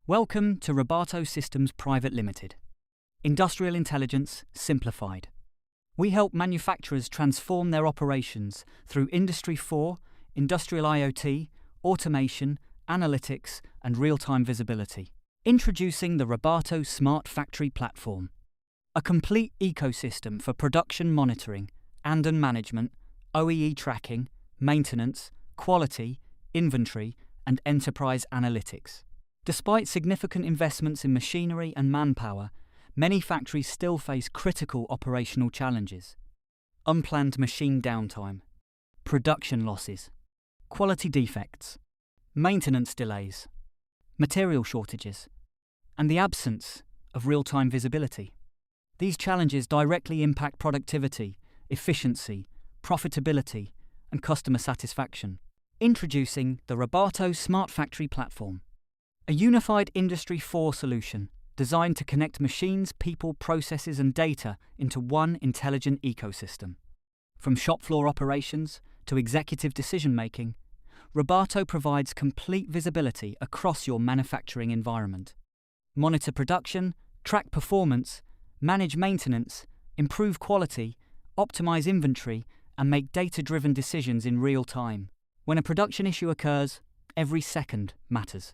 Welcome to Robato Systems Pvt Limited. Industrial Intelligence Simplified. We help manufacturers transform their operations through Industry 4, Industrial IoT, automation, analytics, and real-time visibility. Introducing the Robato Smart Factory Platform, a complete ecosystem for production monitoring, Andon management, OEE tracking, maintenance, quality, inventory, and enterprise analytics. Despite significant investments in machinery and manpower, many factories still face critical operational challenges. Unplanned machine downtime, production losses, quality defects, maintenance delays, material shortages, and the absence of real-time visibility. These challenges directly impact productivity, efficiency, profitability, and customer satisfaction. Introducing the Robato Smart Factory Platform, a unified Industry 4 solution designed to connect machines, people, processes, and data into one intelligent ecosystem. From shop floor operations to executive decision-making, Robato provides complete visibility across your manufacturing environment. Monitor production, track performance, manage maintenance, improve quality, optimize inventory, and make data-driven decisions in real time. When a production issue occurs, every second matters.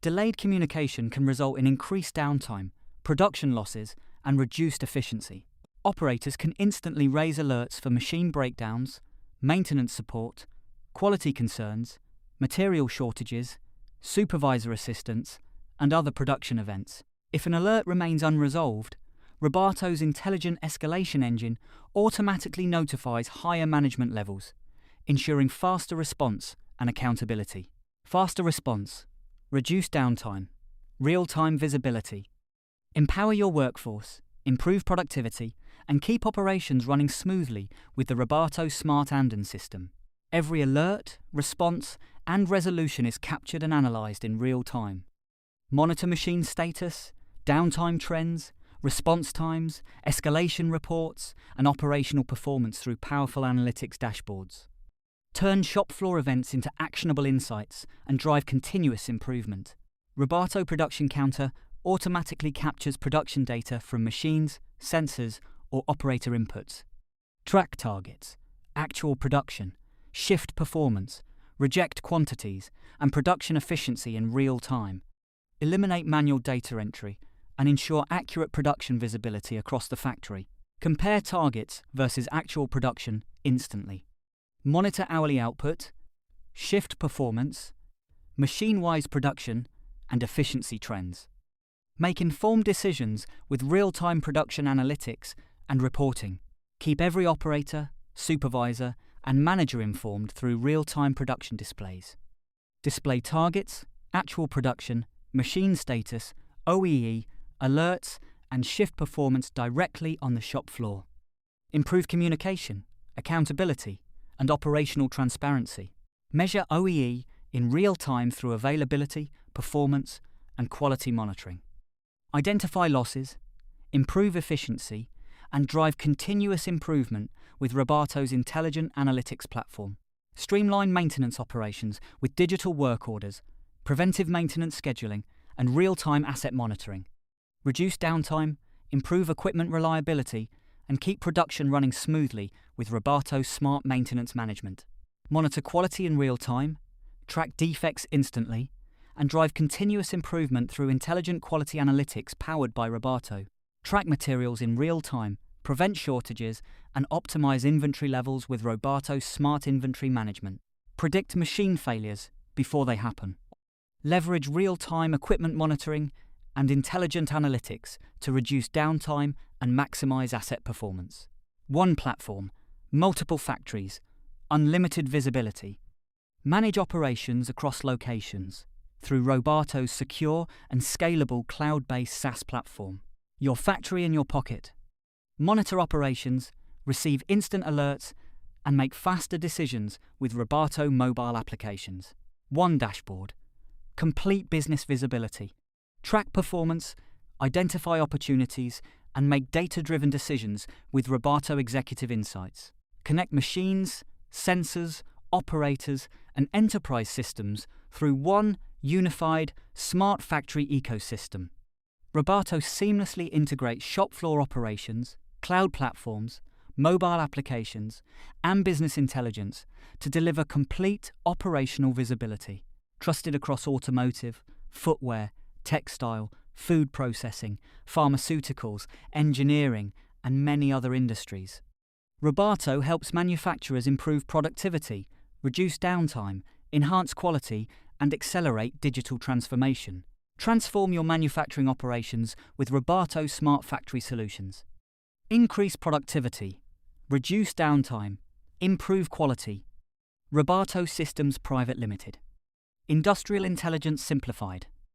Delayed communication can result in increased downtime, production losses, and reduced efficiency. Operators can instantly raise alerts for machine breakdowns, maintenance support, quality concerns, material shortages, supervisor assistance, and other production events. If an alert remains unresolved, Robato's intelligent escalation engine automatically notifies higher management levels, ensuring faster response and accountability. Faster response, reduced downtime, real-time visibility. Empower your workforce, improve productivity, and keep operations running smoothly with the Robato Smart Andon system. Every alert, response, and resolution is captured and analyzed in real time. Monitor machine status, downtime trends, response times, escalation reports, and operational performance through powerful analytics dashboards. Turn shop floor events into actionable insights and drive continuous improvement. Robato Production Counter automatically captures production data from machines, sensors, or operator inputs. Track targets, actual production, shift performance, reject quantities, and production efficiency in real time. Eliminate manual data entry and ensure accurate production visibility across the factory. Compare targets versus actual production instantly. Monitor hourly output, shift performance, machine-wise production, and efficiency trends. Make informed decisions with real-time production analytics and reporting. Keep every operator, supervisor, and manager informed through real-time production displays. Display targets, actual production, machine status, OEE, alerts, and shift performance directly on the shop floor. Improve communication, accountability, and operational transparency. Measure OEE in real time through availability, performance, and quality monitoring. Identify losses, improve efficiency, and drive continuous improvement with Robato's intelligent analytics platform. Streamline maintenance operations with digital work orders, preventive maintenance scheduling, and real-time asset monitoring. Reduce downtime, improve equipment reliability, and keep production running smoothly with Robato Smart Maintenance Management. Monitor quality in real time, track defects instantly, and drive continuous improvement through intelligent quality analytics powered by Robato. Track materials in real time, prevent shortages, and optimize inventory levels with Robato Smart Inventory Management. Predict machine failures before they happen. Leverage real-time equipment monitoring and intelligent analytics to reduce downtime and maximize asset performance. One platform, multiple factories, unlimited visibility. Manage operations across locations through Robato's secure and scalable cloud-based SaaS platform. Your factory in your pocket. Monitor operations, receive instant alerts, and make faster decisions with Robato mobile applications. One dashboard. Complete business visibility. Track performance, identify opportunities, and make data-driven decisions with Robato Executive Insights. Connect machines, sensors, operators, and enterprise systems through one Unified, smart factory ecosystem. Robato seamlessly integrates shop floor operations, cloud platforms, mobile applications, and business intelligence to deliver complete operational visibility, trusted across automotive, footwear, textile, food processing, pharmaceuticals, engineering, and many other industries. Robato helps manufacturers improve productivity, reduce downtime, enhance quality, and accelerate digital transformation. Transform your manufacturing operations with Robato Smart Factory Solutions. Increase productivity, reduce downtime, improve quality. Robato Systems Pvt. Industrial intelligence simplified.